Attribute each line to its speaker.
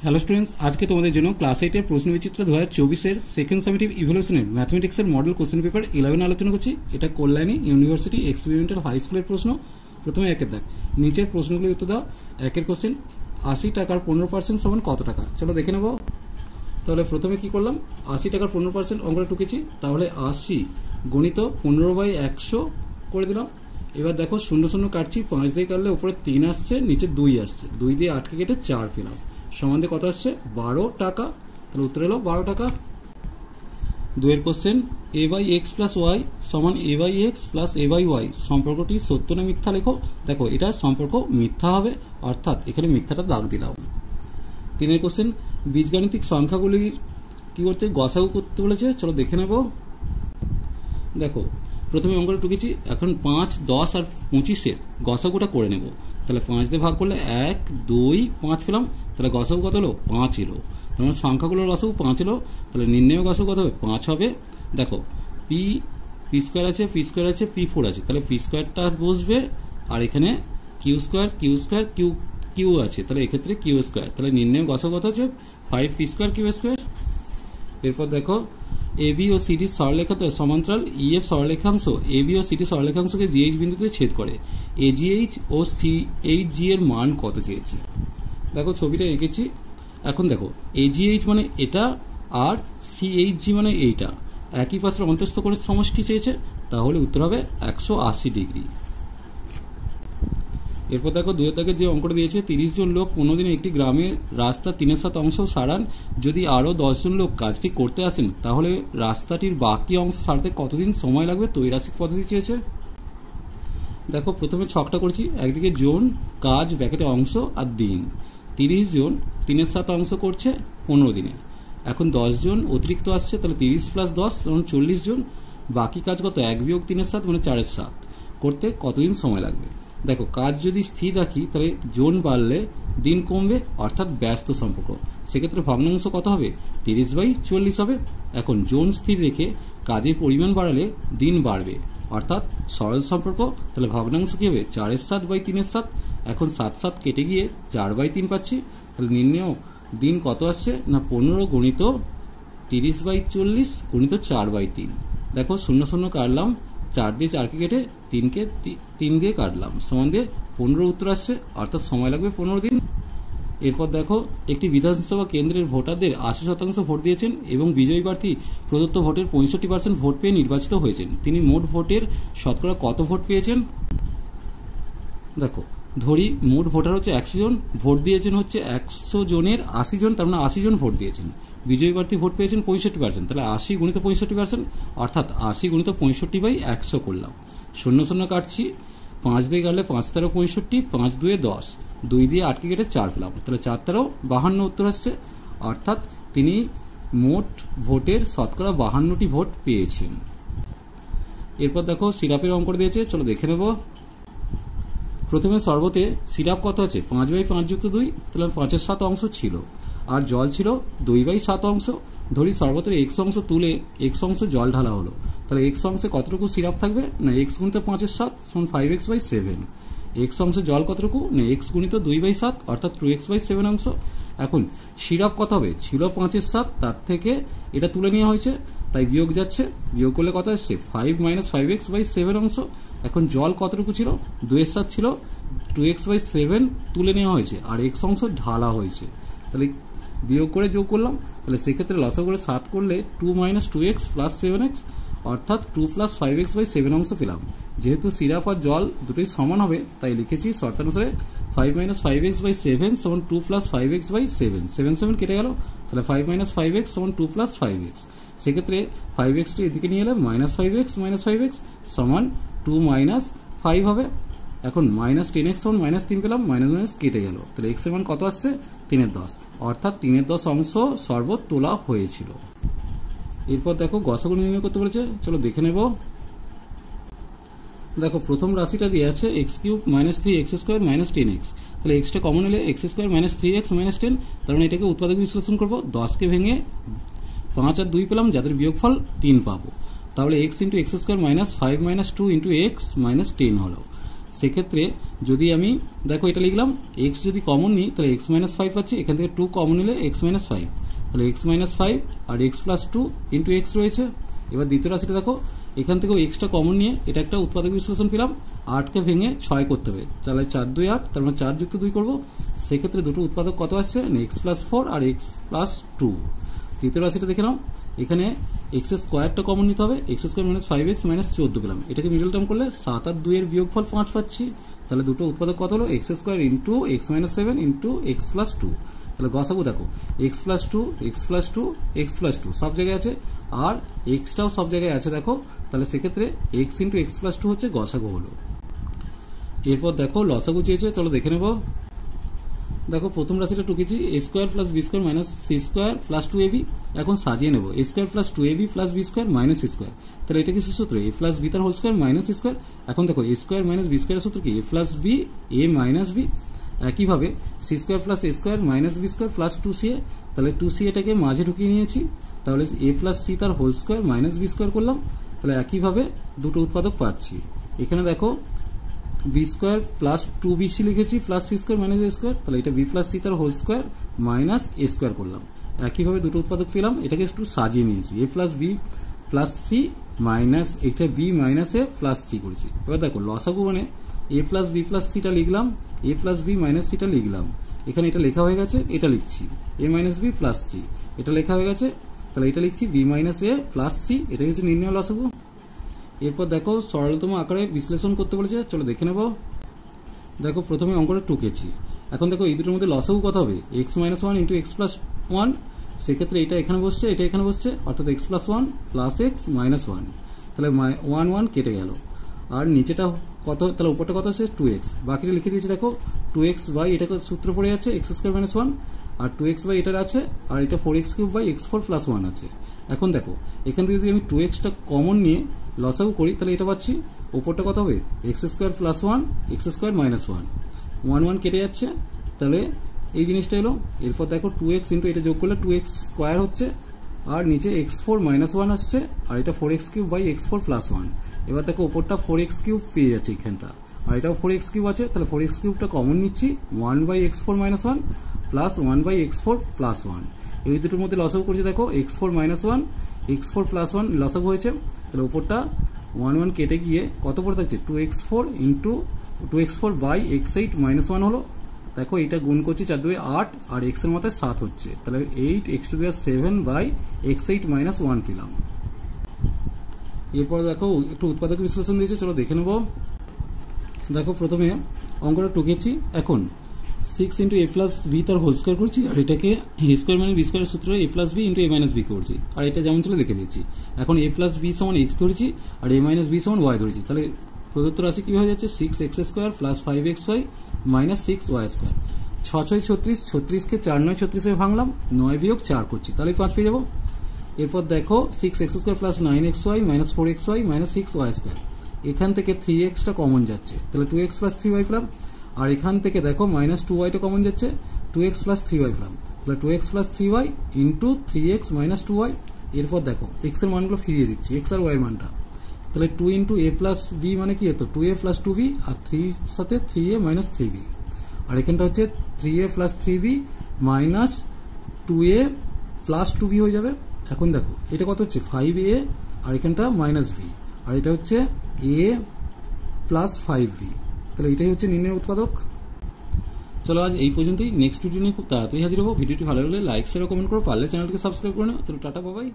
Speaker 1: Hello students, আজকে তোমাদের জন্য ক্লাস 8 প্রশ্ন বিচিত্র 2024 সেকেন্ড সামেটিভ ইভ্যালুয়েশনের ম্যাথমেটিক্সের মডেল কোশ্চেন পেপার 11 আলোচনা করছি। এটা কল্যাণী ইউনিভার্সিটি এক্সপেরিমেন্টাল হাই স্কুলের প্রশ্ন। প্রথমে একের দেখ, নিচের প্রশ্নগুলি উত্তর দাও। একের কোশ্চেন, 80 টাকার 15% সমান কত টাকা? চলো দেখে নেব। তাহলে প্রথমে কি করলাম, 80 টাকার 15% অঙ্কটা টুকেছি। তাহলে 80 গণিত 15/100 করে দিলাম। এবার দেখো শূন্য শূন্য কাটছি, 5 দিয়ে কাটলে উপরে 3 আসছে, নিচে 2 আসছে, 2 দিয়ে 8 কেটে 4 পেলাম, সমান দিয়ে কত আসছে 12 টাকা। তাহলে উত্তর এলো 12 টাকা। দুয়ের কোশ্চেন, a/x + y সমান a/x + a/y সম্পর্কটি সত্য না মিথ্যা লেখো। দেখো এটা সম্পর্ক মিথ্যা হবে, অর্থাৎ এখানে মিথ্যাটা দাগ দিলাম। তিনের কোশ্চেন, বীজগাণিতিক সংখ্যাগুলির কি করতে গসাগু করতে বলেছে, চলো দেখে নেব। দেখো প্রথমে অঙ্কটা টুকেছি, এখন 5, 10 আর 25-এর গসাগুটা করে নেব। তাহলে 5 দিয়ে ভাগ করলে 1, 2, 5 পেলাম। তাহলে গসাগু কত হলো? 5 এলো। তার সংখ্যাগুলোর গসাগু 5 এলো। তাহলে নির্ণয় গসাগু কত হবে? 5 হবে। দেখো পি স্কোয়ার আছে, পি স্কোয়ার আছে, p4 আছে, তাহলে পি স্কোয়ারটা বসবে, আর এখানে কিউ স্কোয়ার কিউ আছে, তাহলে এক্ষেত্রে কিউ স্কোয়ার। তাহলে নির্ণয় গসাগু কত আছে? 5p square Q square. এরপর দেখো এবি ও সিডি সরলরেখা সমান্তরাল, ইএফ সরলরেখাংশ এবি ও সিডি সরলরেখাংশকে জিএইচ বিন্দুতে ছেদ করে, এজিএইচ ও সিএইচজি এর মান কত চেয়েছে। দেখো ছবিটা এঁকেছি। এখন দেখো এজিএইচ মানে এটা, আর সিএইচজি মানে এইটা, একই পাশের অন্তস্থ করে সমষ্টি চেয়েছে, তাহলে উত্তর হবে 180 ডিগ্রি। এরপর দেখো দুয়ের দাগের যে অঙ্কটা দিয়েছে, 30 জন লোক 15 দিনে একটি গ্রামের রাস্তা 3/7 অংশ সারান। যদি আরও 10 জন লোক কাজটি করতে আসেন, তাহলে রাস্তাটির বাকি অংশ সারতে কতদিন সময় লাগবে? ত্রৈরাশিক পদ্ধতি চেয়েছে। দেখো প্রথমে ছকটা করেছি, একদিকে জন, কাজ, ব্র্যাকেটে অংশ আর দিন। 30 জন 3/7 অংশ করছে 15 দিনে। এখন 10 জন অতিরিক্ত আসছে, তাহলে 30 + 10 তখন 40 জন। বাকি কাজ কত? 1 - 3/7 মানে 4/7 করতে কতদিন সময় লাগবে? দেখো কাজ যদি স্থির রাখি, তাহলে জন বাড়লে দিন কমবে, অর্থাৎ ব্যস্ত সম্পর্ক। সেক্ষেত্রে ভগ্নাংশ কত হবে? 30/40 হবে। এখন জন স্থির রেখে কাজের পরিমাণ বাড়ালে দিন বাড়বে, অর্থাৎ সরল সম্পর্ক। তাহলে ভগ্নাংশ কী হবে? 4/7/3/7। এখন 7 কেটে গিয়ে 4/3 পাচ্ছি। তাহলে নির্ণয় দিন কত আসছে না 15 গণিত 30/40 গুণিত 4/3। দেখো শূন্য শূন্য কাটলাম, 4 দিয়ে 4কে কেটে 3 দিয়ে কাটলাম, সমান দিয়ে 15 উত্তর আসছে, অর্থাৎ সময় লাগবে 15 দিন। এরপর দেখো একটি বিধানসভা কেন্দ্রের ভোটারদের 80% ভোট দিয়েছেন এবং বিজয়ী প্রার্থী প্রদত্ত ভোটের 65% ভোট পেয়ে নির্বাচিত হয়েছেন। তিনি মোট ভোটের শতকরা কত ভোট পেয়েছেন? দেখো ধরি মোট ভোটার হচ্ছে 100 জন, ভোট দিয়েছেন হচ্ছে 100 জনের 80 জন, তার মানে 80 জন ভোট দিয়েছেন। বিজয়ী প্রার্থী ভোট পেয়েছেন 65%, তাহলে 80 গুণিত 65%, অর্থাৎ 80 গুণিত 65/100 করলাম। শূন্য শূন্য কাটছি, 5 দিয়ে কাটলে 5 × 65, 5 × 2 = 10, 2 দিয়ে 8কে কেটে 4 পেলাম, তাহলে 4 × 52 উত্তর আসছে, অর্থাৎ তিনি মোট ভোটের শতকরা 52টি ভোট পেয়েছেন। এরপর দেখো সিরাপের অঙ্ক দিয়েছে, চলো দেখে নেব। প্রথমে শরবতে সিরাপ কত আছে? 5/5 + 2, তাহলে 5/7 অংশ ছিল, আর জল ছিল 2/7 অংশ। ধরি শরবতের x অংশ তুলে x অংশ জল ঢালা হলো, তাহলে x অংশে কতটুকু সিরাপ থাকবে? না x গুণিত 5/7 সমান 5x/7। x অংশে জল কতটুকু? না x গুণিত 2/7 অর্থাৎ 2x/7 অংশ। এখন সিরাপ কত হবে? ছিল 5/7, তার থেকে এটা তুলে নেওয়া হয়েছে, তাই বিয়োগ যাচ্ছে, বিয়োগ করলে কত আসছে? 5 - 5x/7 অংশ। এখন জল কতটুকু ছিল? 2/7 ছিল, 2x/7 তুলে নেওয়া হয়েছে, আর x অংশ ঢালা হয়েছে, তাহলে বিয়োগ করে যোগ করলাম। তাহলে সেক্ষেত্রে লসাগু করে 7 করলে 2 - 2x + 7x, অর্থাৎ 2 + 5x/7 অংশ পেলাম। যেহেতু সিরাপ আর জল দুটোই সমান হবে, তাই লিখেছি শর্তানুসারে 5 - 5x/7 সমান 2 + 5x/7। 7 কেটে গেল, তাহলে 5 - 5x সমান 2 + 5x। সেক্ষেত্রে 5x এদিকে নিয়ে এলে -5x সমান 2 - 5 হবে। এখন -10x সমান -3 পেলাম, মাইনাস কেটে গেল, তাহলে x এর মান কত আসছে? 3/10, অর্থাৎ 3/10 অংশ শরবত তোলা হয়েছিল। এরপর দেখো গসাগু নির্ণয় করতে বলেছে, চলো দেখে নেব। দেখো প্রথম রাশিটা দিয়ে আছে x³ - 3x² - 10x, তাহলে এক্সটা কমন হলে x² - 3x - 10, তার মানে এটাকে উৎপাদক বিশ্লেষণ করবো। 10কে ভেঙে 5 আর 2 পেলাম, যাদের বিয়োগফল 3 পাবো। তাহলে x × x² - 5 - 2 × x - 10 হলো। সেক্ষেত্রে যদি আমি দেখো এটা লিখলাম এক্স যদি কমন নিই তাহলে এক্স মাইনাস ফাইভ পাচ্ছি, এখান থেকে 2 কমন নিলে এক্স মাইনাস ফাইভ, তাহলে এক্স মাইনাস ফাইভ আর এক্স প্লাস 2 ইন্টু এক্স রয়েছে। এবার দ্বিতীয় রাশিটা দেখো, এখান থেকেও এক্সটা কমন নিয়ে এটা একটা উৎপাদক বিশ্লেষণ পেলাম, 8কে ভেঙে 6 করতে হবে, তাহলে 4 2 8, তার মানে 4 যুক্ত 2 করবো। সেক্ষেত্রে দুটো উৎপাদক কত আসছে না এক্স প্লাস 4 আর এক্স প্লাস 2। তৃতীয় রাশিটা দেখে নাও, এখানে এক্স স্কোয়ারটা কমন নিতে হবে, x square minus 5x minus 14 পেলাম, এটাকে মিডল টার্ম করলে 7 আর 2 এর বিয়োগফল 5 পাচ্ছি, তাহলে দুটো উৎপাদক কত হলো x square into x minus 7 into x plus 2। তাহলে গসাগু দেখো x plus 2 x plus 2 x plus 2 সব জায়গায় আছে, আর এক্সটাও সব জায়গায় আছে দেখো, তাহলে সেক্ষেত্রে এক্স ইন্টু এক্স প্লাস 2 হচ্ছে গসাগু হলো। এরপর দেখো লসাগু চেয়েছে, চলো দেখে নেব। দেখো প্রথম রাশিটা টুকেছি A square plus B square minus C square plus 2ab, এখন সাজিয়ে নেব A square plus 2ab plus B square minus C square, তাহলে এটা কি সূত্র এ প্লাস বি তার whole square minus C square. এখন দেখো এ স্কোয়ার মাইনাস বি স্কোয়ারের সূত্র কি A plus B A minus B. একইভাবে C square plus A square minus B square plus 2ca, তাহলে 2c এটাকে মাঝে ঢুকিয়ে নিয়েছি, তাহলে এ প্লাস সি তার whole square minus B square করলাম, তাহলে একইভাবে দুটো উৎপাদক পাচ্ছি। এখানে দেখো বি স্কোয়ার প্লাস 2bc লিখেছি plus C square minus A square, তাহলে এটা বি প্লাস সি তার whole square minus A square করলাম। একইভাবে দুটো উৎপাদক পেলাম, এটাকে একটু সাজিয়ে নিয়েছি A plus B plus C minus এটা B minus A plus C করেছি। এবার দেখো লসাগু মানে এ প্লাস বি প্লাস সিটা লিখলাম, এ প্লাস বি মাইনাস সিটা লিখলাম, এখানে এটা লেখা হয়ে গেছে, এটা লিখছি এ মাইনাস বি প্লাস সি, এটা লেখা হয়ে গেছে, তাহলে এটা লিখছি B minus A plus C, এটা হচ্ছে নির্ণয় লসাগু। এরপর দেখো সরলতম আকারে বিশ্লেষণ করতে বলেছে, চলো দেখে নেব। দেখো প্রথমে অঙ্কটা টুকেছি, এখন দেখো এই দুটোর মধ্যে লসাগু কত হবে x minus 1 into x plus 1, সেক্ষেত্রে এটা এখানে বসছে এটা এখানে বসছে, অর্থাৎ x plus 1 plus x minus 1, তাহলে 1 1 কেটে গেল, আর নিচেটা কত তাহলে উপরটা কত আছে 2x, বাকিটা লিখে দিয়েছি দেখো 2x বাই এটা সূত্র পড়ে যাচ্ছে এক্স স্কোয়ার মাইনাস 1, আর 2x বাই এটার আছে, আর এটা 4x cube by x4 plus 1 আছে। এখন দেখো এখান থেকে যদি আমি 2xটা কমন নিয়ে লসাগু করি তাহলে এটা পাচ্ছি, ওপরটা কত হবে x square plus 1 x square minus 1, 1 1 কেটে যাচ্ছে, তাহলে এই জিনিসটা এলো। এরপর দেখো 2x ইন্টু এটা যোগ করলে 2x স্কোয়ার হচ্ছে, আর নিচে x4 মাইনাস 1 আসছে, আর এটা 4x cube by x4 plus 1। এবার দেখো ওপরটা 4x কিউব পেয়ে যাচ্ছে এখানটা, আর এটাও 4x কিউব আছে, তাহলে 4x কিউবটা কমন নিচ্ছি 1 by x4 minus 1 plus 1 by x4 plus 1। এই দুটোর মধ্যে লসাগু করছি দেখো x4 মাইনাস 1 x4 প্লাস 1 লসাগু হয়েছে, তাহলে ওপরটা 1 1 কেটে গিয়ে কত পড়ে থাকছে 2x4 into 2x4 by x8 minus 1 হলো। দেখো এটা গুণ করছি 4 2 8 আর x এর মাথায় 7 হচ্ছে, তাহলে 8 x to the power 7 by x8 minus 1 পেলাম। এরপর দেখো একটু উৎপাদক বিশ্লেষণ দিয়েছে, চলো দেখে নেব। দেখো প্রথমে অঙ্কটা টুকেছি, এখন 6 ইন্টু এ প্লাস বি তার হোল স্কোয়ার করছি, আর এটাকে এ স্কোয়ার মানে বি স্কোয়ারের সূত্রে এ প্লাস বি ইন্টু এ মাইনাস বি করছি, আর এটা যেমন ছিল লিখে দিয়েছি। এখন এ প্লাস বি সমান এক্স ধরেছি আর এ মাইনাস বি সমান ওয়াই ধরেছি, তাহলে প্রদত্ত রাশি কী হয়ে যাচ্ছে 6x square plus 5xy minus 6y square. 6 6 36, 36কে 4 9 36 ভাঙলাম, 9 বিয়োগ 4 করছি, তাহলে 5 পেয়ে যাবো। এরপর দেখো 6x square plus 9xy minus 4xy minus 6y square, এখান থেকে 3xটা কমন যাচ্ছে, তাহলে 2x প্লাস 3y পেলাম, আর এখান থেকে দেখো মাইনাস 2yটা কমন যাচ্ছে 2x প্লাস 3y পেলাম, তাহলে 2x plus 3y into 3x minus 2y। এরপর দেখো x এর মানগুলো ফিরিয়ে দিচ্ছি, x আর y এর মানটা, তাহলে 2 ইন্টু এ প্লাস বি মানে কি হতো 2a প্লাস 2b, আর 3 সাথে 3a মাইনাস 3b, আর এখানটা হচ্ছে 3a plus 3b minus 2a plus 2b হয়ে যাবে। এখন দেখো এটা কত হচ্ছে 5a, আর এখানটা মাইনাস b, আর এটা হচ্ছে a প্লাস 5b, তাহলে এটাই হচ্ছে নির্ণয় উৎপাদক। চলো আজ এই পর্যন্তই, নেক্সট ভিডিও নিয়ে খুব তাড়াতাড়ি হাজির হবো। ভিডিওটি ভালো লাগলে লাইক শেয়ার কমেন্ট করো, পারলে চ্যানেলটিকে সাবস্ক্রাইব করে নাও। চলো টাটা বাবাই।